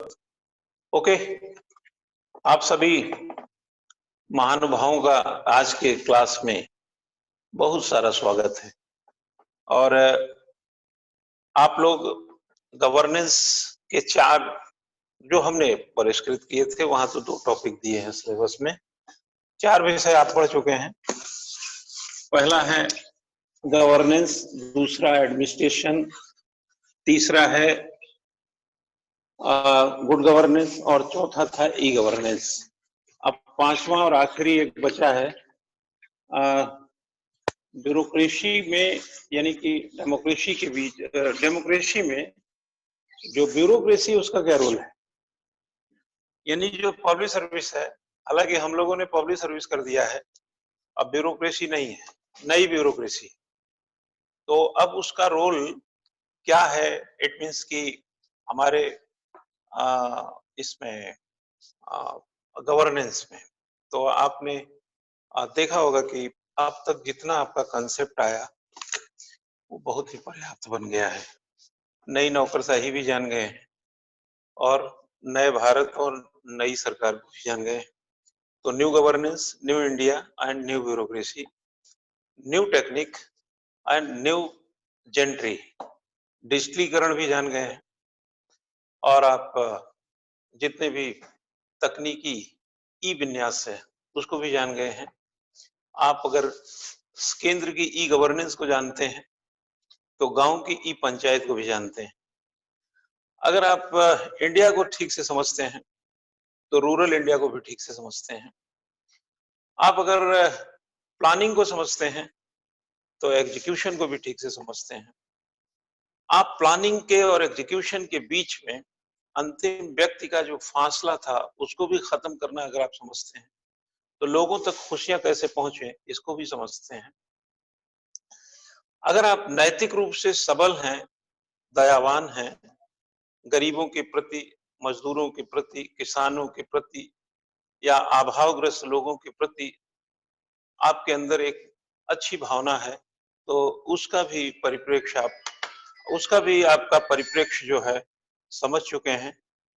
Okay, आप सभी महानुभावों का आज के क्लास में बहुत सारा स्वागत है। और आप लोग गवर्नेंस के 4 जो हमने परिष्कृत किए थे, वहां तो 2 टॉपिक दिए हैं सिलेबस में। 4 विषय आप पढ़ चुके हैं। पहला है गवर्नेंस, दूसरा एडमिनिस्ट्रेशन, तीसरा है गुड गवर्नेंस और चौथा था ई गवर्नेंस। अब 5वां और आखिरी एक बचा है ब्यूरोक्रेसी में, यानी कि डेमोक्रेसी के बीच। डेमोक्रेसी में जो ब्यूरोक्रेसी उसका क्या रोल है, यानी जो पब्लिक सर्विस है। हालांकि हम लोगों ने पब्लिक सर्विस कर दिया है, अब ब्यूरोक्रेसी नहीं है, नई ब्यूरोक्रेसी। तो अब उसका रोल क्या है? इट मीन्स कि हमारे इसमें गवर्नेंस में। तो आपने देखा होगा कि अब तक जितना आपका कंसेप्ट आया वो बहुत ही पर्याप्त बन गया है। नई नौकरशाही भी जान गए और नए भारत और नई सरकार को भी जान गए। तो new governance, new India and new bureaucracy, new technique and new gentry, डिजिटलीकरण भी जान गए हैं। और आप जितने भी तकनीकी ई विन्यास है उसको भी जान गए हैं। आप अगर केंद्र की ई गवर्नेंस को जानते हैं तो गांव की ई पंचायत को भी जानते हैं। अगर आप इंडिया को ठीक से समझते हैं तो रूरल इंडिया को भी ठीक से समझते हैं। आप अगर प्लानिंग को समझते हैं तो एग्जीक्यूशन को भी ठीक से समझते हैं। आप प्लानिंग के और एग्जीक्यूशन के बीच में अंतिम व्यक्ति का जो फासला था उसको भी खत्म करना अगर आप समझते हैं तो लोगों तक खुशियां कैसे पहुंचे इसको भी समझते हैं। अगर आप नैतिक रूप से सबल हैं, दयावान हैं, गरीबों के प्रति, मजदूरों के प्रति, किसानों के प्रति या अभावग्रस्त लोगों के प्रति आपके अंदर एक अच्छी भावना है तो उसका भी परिप्रेक्ष्य उसका भी आपका परिप्रेक्ष्य जो है समझ चुके हैं।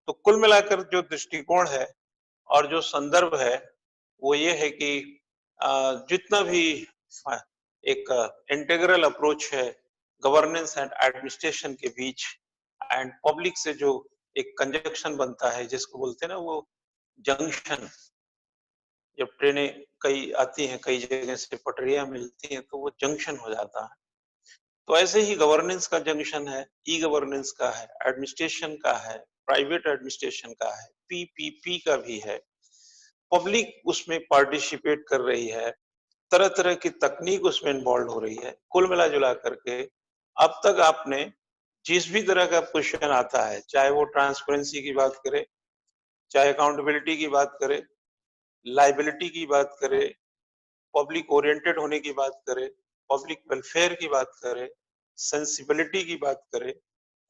तो कुल मिलाकर जो दृष्टिकोण है और जो संदर्भ है वो ये है कि जितना भी एक इंटीग्रल अप्रोच है गवर्नेंस एंड एडमिनिस्ट्रेशन के बीच एंड पब्लिक से जो एक कंजक्शन बनता है जिसको बोलते हैं ना वो जंक्शन, जब ट्रेनें कई आती हैं, कई जगह से पटरियां मिलती हैं तो वो जंक्शन हो जाता है। तो ऐसे ही गवर्नेंस का जंक्शन है, ई गवर्नेंस का है, एडमिनिस्ट्रेशन का है, प्राइवेट एडमिनिस्ट्रेशन का है, पीपीपी का भी है। पब्लिक उसमें पार्टिसिपेट कर रही है, तरह तरह की तकनीक उसमें इन्वॉल्व हो रही है। कुल मिला जुला करके अब तक आपने जिस भी तरह का क्वेश्चन आता है, चाहे वो ट्रांसपेरेंसी की बात करे, चाहे अकाउंटेबिलिटी की बात करे, लाइबिलिटी की बात करे, पब्लिक ओरिएंटेड होने की बात करे, पब्लिक वेलफेयर की बात करे, सेंसिबिलिटी की बात करे,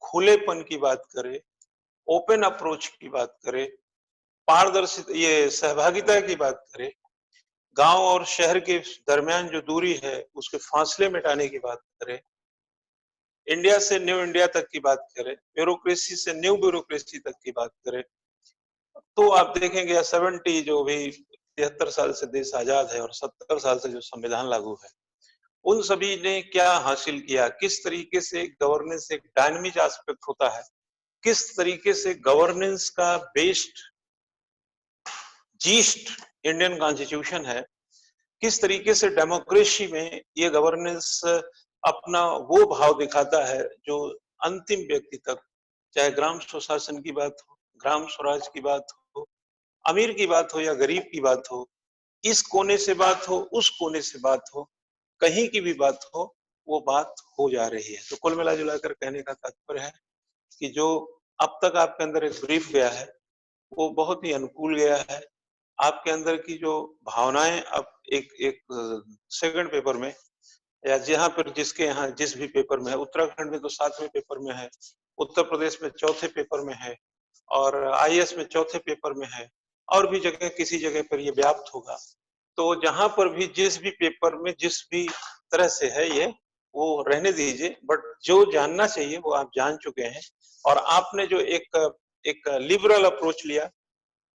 खुलेपन की बात करे, ओपन अप्रोच की बात करे, पारदर्शिता, ये सहभागिता की बात करे, गांव और शहर के दरमियान जो दूरी है उसके फासले मिटाने की बात करें, इंडिया से न्यू इंडिया तक की बात करें, ब्यूरोक्रेसी से न्यू ब्यूरोक्रेसी तक की बात करें, तो आप देखेंगे 70 जो भी 73 साल से देश आजाद है और 70 साल से जो संविधान लागू है, उन सभी ने क्या हासिल किया, किस तरीके से गवर्नेंस एक डायनामिक एस्पेक्ट होता है, किस तरीके से गवर्नेंस का बेस्ड जीस्ट इंडियन कॉन्स्टिट्यूशन है, किस तरीके से डेमोक्रेसी में ये गवर्नेंस अपना वो भाव दिखाता है जो अंतिम व्यक्ति तक, चाहे ग्राम स्वशासन की बात हो, ग्राम स्वराज की बात हो, अमीर की बात हो या गरीब की बात हो, इस कोने से बात हो, उस कोने से बात हो, कहीं की भी बात हो, वो बात हो जा रही है। तो कुल मिला जुलाकर कहने का तात्पर्य है कि जो अब तक आपके अंदर एक ब्रीफ गया है वो बहुत ही अनुकूल गया है। आपके अंदर की जो भावनाएं अब एक एक सेकंड पेपर में या जहां पर जिसके यहाँ जिस भी पेपर में है, उत्तराखंड में तो 7वें पेपर में है, उत्तर प्रदेश में 4थे पेपर में है और आईएएस में 4थे पेपर में है और भी जगह किसी जगह पर ये व्याप्त होगा। तो जहां पर भी जिस भी पेपर में जिस भी तरह से है ये वो रहने दीजिए, बट जो जानना चाहिए वो आप जान चुके हैं। और आपने जो एक एक लिबरल अप्रोच लिया,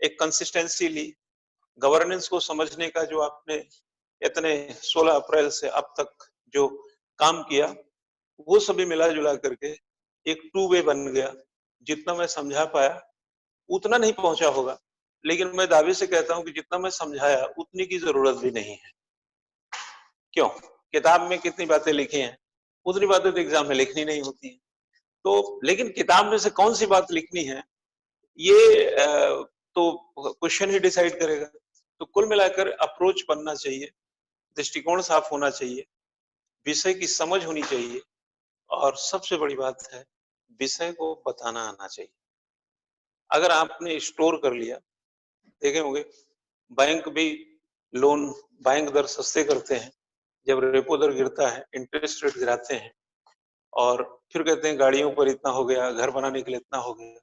एक कंसिस्टेंसी ली, गवर्नेंस को समझने का जो आपने इतने 16 अप्रैल से अब तक जो काम किया, वो सभी मिला जुला करके एक टू वे बन गया। जितना मैं समझा पाया उतना नहीं पहुंचा होगा, लेकिन मैं दावे से कहता हूं कि जितना मैं समझाया उतनी की जरूरत भी नहीं है। क्यों? किताब में कितनी बातें लिखी हैं, उतनी बातें तो एग्जाम में लिखनी नहीं होती है। तो लेकिन किताब में से कौन सी बात लिखनी है, ये तो क्वेश्चन ही डिसाइड करेगा। तो कुल मिलाकर अप्रोच बनना चाहिए, दृष्टिकोण साफ होना चाहिए, विषय की समझ होनी चाहिए, और सबसे बड़ी बात है, विषय को बताना आना चाहिए। अगर आपने स्टोर कर लिया, देखे होंगे बैंक भी लोन, बैंक दर सस्ते करते हैं, जब रेपो दर गिरता है, इंटरेस्ट रेट गिराते हैं, और फिर कहते हैं गाड़ियों पर इतना हो गया, घर बनाने के लिए इतना हो गया।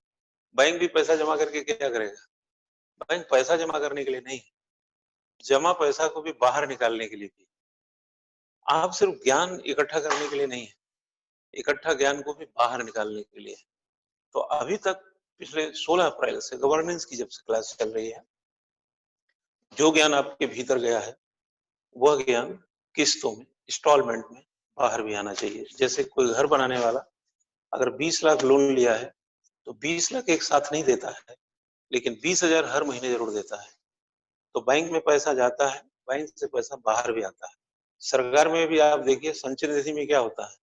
बैंक भी पैसा जमा करके क्या करेगा? बैंक पैसा जमा करने के लिए नहीं, जमा पैसा को भी बाहर निकालने के लिए भी। आप सिर्फ ज्ञान इकट्ठा करने के लिए नहीं है, इकट्ठा ज्ञान को भी बाहर निकालने के लिए। तो अभी तक पिछले 16 अप्रैल से गवर्नेंस की जब से क्लास चल रही है, जो ज्ञान आपके भीतर गया है, वह ज्ञान किस्तों में, इंस्टॉलमेंट में बाहर भी आना चाहिए। जैसे कोई घर बनाने वाला अगर 20 लाख लोन लिया है, तो 20 लाख एक साथ नहीं देता है, लेकिन 20,000 हर महीने जरूर देता है। तो बैंक में पैसा जाता है, बैंक से पैसा बाहर भी आता है। सरकार में भी आप देखिए, संचित निधि में क्या होता है,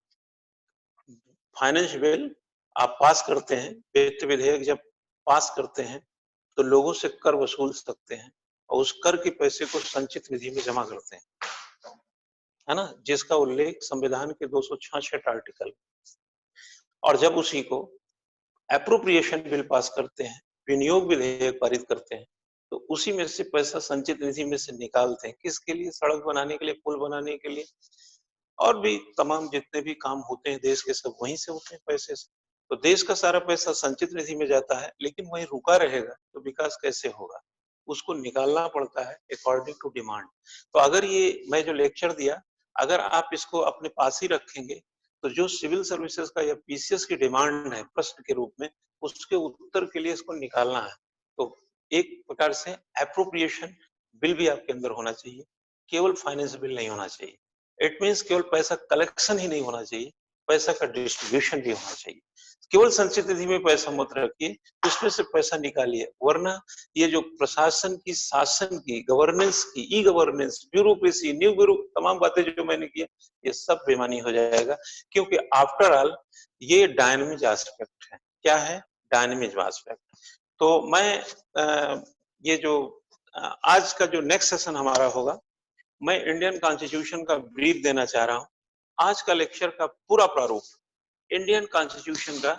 फाइनेंस बिल आप पास करते हैं, वित्त विधेयक जब पास करते हैं, तो लोगों से कर वसूल सकते हैं, और उस कर के पैसे को संचित निधि में जमा करते हैं, है ना, जिसका उल्लेख संविधान के 266 आर्टिकल। और जब उसी को एप्रोप्रिएशन बिल पास करते हैं, विनियोग विधेयक पारित करते हैं, तो उसी में से पैसा संचित निधि में से निकालते हैं। किसके लिए? सड़क बनाने के लिए, पुल बनाने के लिए, और भी तमाम जितने भी काम होते हैं देश के, सब वहीं से होते हैं पैसे से। तो देश का सारा पैसा संचित निधि में जाता है, लेकिन वहीं रुका रहेगा तो विकास कैसे होगा? उसको निकालना पड़ता है अकॉर्डिंग टू डिमांड। तो अगर ये मैं जो लेक्चर दिया, अगर आप इसको अपने पास ही रखेंगे, तो जो सिविल सर्विसेज का या पीसीएस की डिमांड है प्रश्न के रूप में, उसके उत्तर के लिए इसको निकालना है। तो एक प्रकार से एप्रोप्रिएशन बिल भी आपके अंदर होना चाहिए, केवल फाइनेंस बिल नहीं होना चाहिए। इट मीन्स केवल पैसा कलेक्शन ही नहीं होना चाहिए, पैसा का डिस्ट्रीब्यूशन भी होना चाहिए। केवल संचित निधि में पैसा मत रखिए, उसमें से पैसा निकालिए, वरना ये जो प्रशासन की, शासन की, गवर्नेंस की, e governance, bureaucracy, new bureau, तमाम बातें जो मैंने की, ये सब बेमानी हो जाएगा। क्योंकि आफ्टर ऑल ये डायनेमिक एस्पेक्ट है। क्या है? Dynamic aspect. तो मैं ये जो आज का जो नेक्स्ट सेशन हमारा होगा, मैं इंडियन कॉन्स्टिट्यूशन का ब्रीफ देना चाह रहा हूं। आज का लेक्चर का पूरा प्रारूप इंडियन कॉन्स्टिट्यूशन का